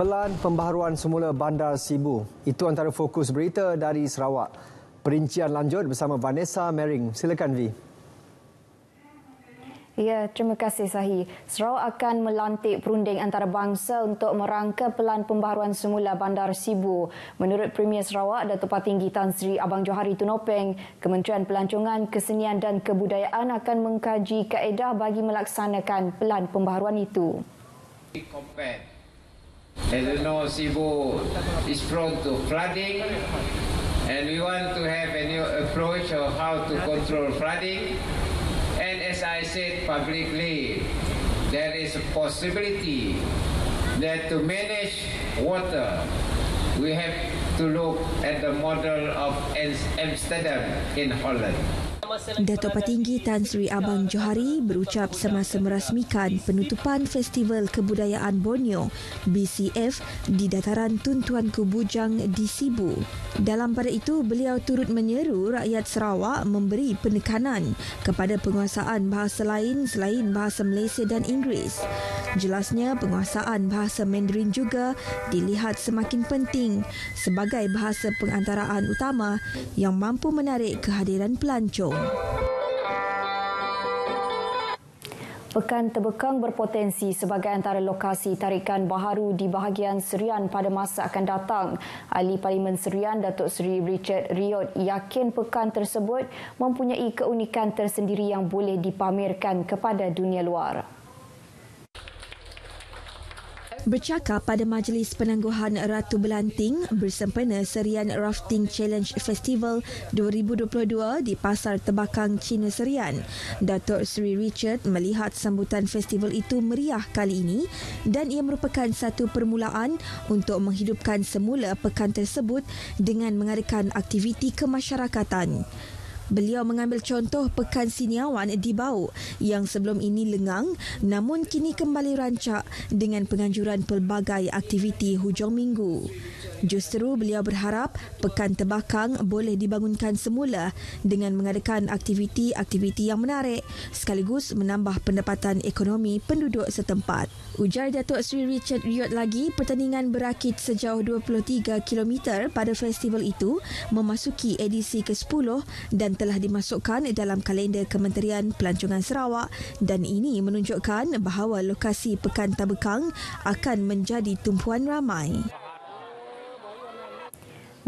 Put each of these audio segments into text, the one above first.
Pelan pembaharuan semula Bandar Sibu. Itu antara fokus berita dari Sarawak. Perincian lanjut bersama Vanessa Mering. Silakan V. Ya, terima kasih Sahi. Sarawak akan melantik perunding antarabangsa untuk merangka pelan pembaharuan semula Bandar Sibu. Menurut Premier Sarawak, Datuk Patinggi Tan Sri Abang Johari Tunopeng, Kementerian Pelancongan, Kesenian dan Kebudayaan akan mengkaji kaedah bagi melaksanakan pelan pembaharuan itu. As you know, Sibu is prone to flooding, and we want to have a new approach of how to control flooding. And as I said publicly, there is a possibility that to manage water, we have to look at the model of Amsterdam in Holland. Datuk Patinggi Tan Sri Abang Johari berucap semasa merasmikan penutupan Festival Kebudayaan Borneo BCF di dataran Tun Tuanku Bujang di Sibu. Dalam pada itu, beliau turut menyeru rakyat Sarawak memberi penekanan kepada penguasaan bahasa lain selain bahasa Malaysia dan Inggeris. Jelasnya, penguasaan bahasa Mandarin juga dilihat semakin penting sebagai bahasa pengantaraan utama yang mampu menarik kehadiran pelancong. Pekan Terbekang berpotensi sebagai antara lokasi tarikan baharu di bahagian Serian pada masa akan datang. Ahli Parlimen Serian Datuk Seri Richard Riot yakin pekan tersebut mempunyai keunikan tersendiri yang boleh dipamerkan kepada dunia luar. Bercakap pada Majlis Penangguhan Ratu Belanting bersempena Serian Rafting Challenge Festival 2022 di Pasar Tebakang Cina Serian, Datuk Seri Richard melihat sambutan festival itu meriah kali ini dan ia merupakan satu permulaan untuk menghidupkan semula pekan tersebut dengan mengadakan aktiviti kemasyarakatan. Beliau mengambil contoh Pekan Siniawan di Bau yang sebelum ini lengang namun kini kembali rancak dengan penganjuran pelbagai aktiviti hujung minggu. Justru beliau berharap Pekan Terbakang boleh dibangunkan semula dengan mengadakan aktiviti-aktiviti yang menarik sekaligus menambah pendapatan ekonomi penduduk setempat. Ujar Datuk Seri Richard Riot lagi, pertandingan berakit sejauh 23 km pada festival itu memasuki edisi ke-10 dan telah dimasukkan dalam kalender Kementerian Pelancongan Sarawak dan ini menunjukkan bahawa lokasi Pekan Terbekang akan menjadi tumpuan ramai.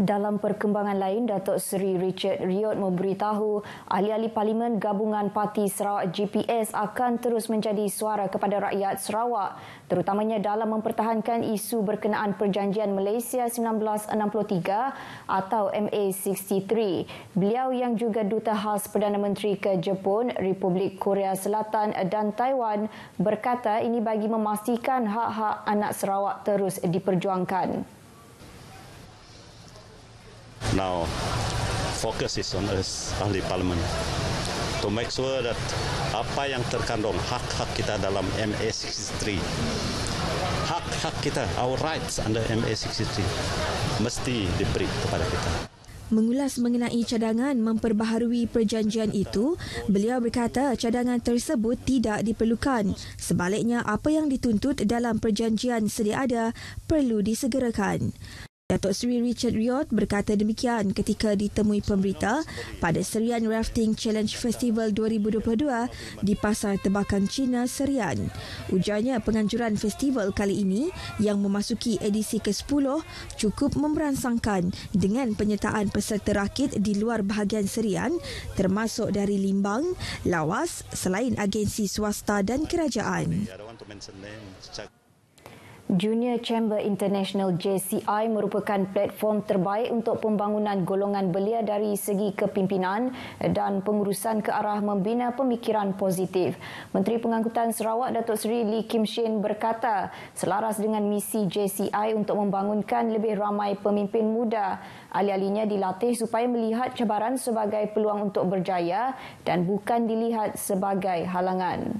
Dalam perkembangan lain, Datuk Seri Richard Riot memberitahu ahli-ahli Parlimen Gabungan Parti Sarawak GPS akan terus menjadi suara kepada rakyat Sarawak, terutamanya dalam mempertahankan isu berkenaan Perjanjian Malaysia 1963 atau MA63. Beliau yang juga Duta Khas Perdana Menteri ke Jepun, Republik Korea Selatan dan Taiwan berkata ini bagi memastikan hak-hak anak Sarawak terus diperjuangkan. Now, focus is on us, ahli parlimen, to make sure that apa yang terkandung hak-hak kita dalam MA63, hak-hak kita, our rights under MA63, mesti diberi kepada kita. Mengulas mengenai cadangan memperbaharui perjanjian itu, beliau berkata cadangan tersebut tidak diperlukan. Sebaliknya, apa yang dituntut dalam perjanjian sedia ada perlu disegerakan. Datuk Seri Richard Riot berkata demikian ketika ditemui pemberita pada Serian Rafting Challenge Festival 2022 di Pasar Tebakang Cina Serian. Ujarnya penganjuran festival kali ini yang memasuki edisi ke-10 cukup memberansangkan dengan penyertaan peserta rakit di luar bahagian Serian termasuk dari Limbang, Lawas selain agensi swasta dan kerajaan. Junior Chamber International JCI merupakan platform terbaik untuk pembangunan golongan belia dari segi kepimpinan dan pengurusan ke arah membina pemikiran positif. Menteri Pengangkutan Sarawak Datuk Seri Lee Kim Shin berkata, selaras dengan misi JCI untuk membangunkan lebih ramai pemimpin muda, ahli-ahlinya dilatih supaya melihat cabaran sebagai peluang untuk berjaya dan bukan dilihat sebagai halangan.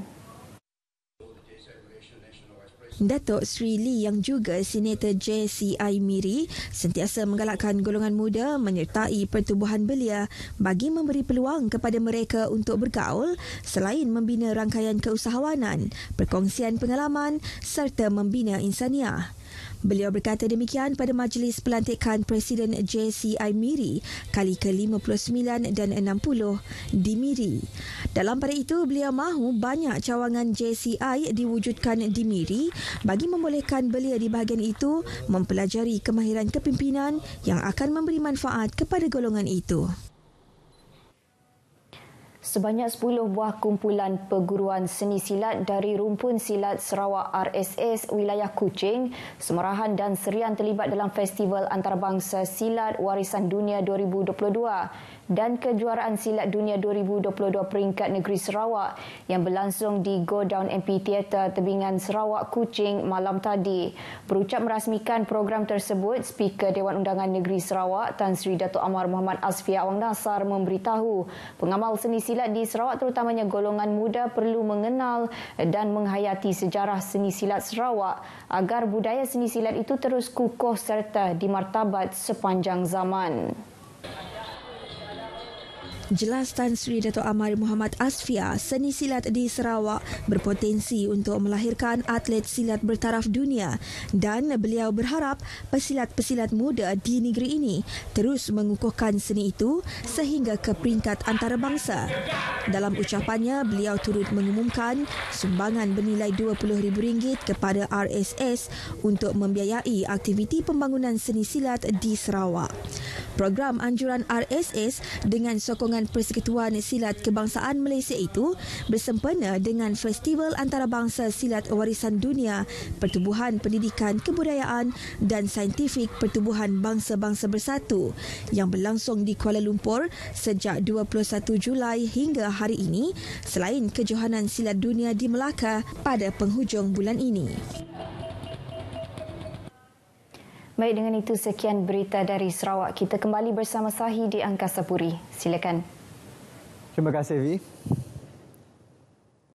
Datuk Sri Lee yang juga Senator JCI Miri sentiasa menggalakkan golongan muda menyertai pertubuhan belia bagi memberi peluang kepada mereka untuk bergaul selain membina rangkaian keusahawanan, perkongsian pengalaman serta membina insaniah. Beliau berkata demikian pada majlis pelantikan Presiden JCI Miri kali ke-59 dan 60 di Miri. Dalam pada itu, beliau mahu banyak cawangan JCI diwujudkan di Miri bagi membolehkan belia di bahagian itu mempelajari kemahiran kepimpinan yang akan memberi manfaat kepada golongan itu. Sebanyak 10 buah kumpulan perguruan seni silat dari Rumpun Silat Sarawak RSS wilayah Kuching, Semerahan dan Serian terlibat dalam Festival Antarabangsa Silat Warisan Dunia 2022 dan Kejuaraan Silat Dunia 2022 peringkat negeri Sarawak yang berlangsung di Go Down Amphitheatre Tebingan Sarawak Kuching malam tadi. Berucap merasmikan program tersebut, Speaker Dewan Undangan Negeri Sarawak Tan Sri Dato' Amar Muhammad Asfia Awang Nasar memberitahu pengamal seni silat di Sarawak terutamanya golongan muda perlu mengenal dan menghayati sejarah seni silat Sarawak agar budaya seni silat itu terus kukuh serta dimartabat sepanjang zaman. Jelas Tan Sri Dato' Amar Muhammad Asfia, seni silat di Sarawak berpotensi untuk melahirkan atlet silat bertaraf dunia dan beliau berharap pesilat-pesilat muda di negeri ini terus mengukuhkan seni itu sehingga ke peringkat antarabangsa. Dalam ucapannya, beliau turut mengumumkan sumbangan bernilai RM20,000 kepada RSS untuk membiayai aktiviti pembangunan seni silat di Sarawak. Program anjuran RSS dengan sokongan Persekutuan Silat Kebangsaan Malaysia itu bersempena dengan Festival Antarabangsa Silat Warisan Dunia Pertubuhan Pendidikan Kebudayaan dan Saintifik Pertubuhan Bangsa-Bangsa Bersatu yang berlangsung di Kuala Lumpur sejak 21 Julai hingga hari ini, selain Kejohanan Silat Dunia di Melaka pada penghujung bulan ini. Baik, dengan itu sekian berita dari Sarawak. Kita kembali bersama Sahi di Angkasa Puri. Silakan. Terima kasih, Vi.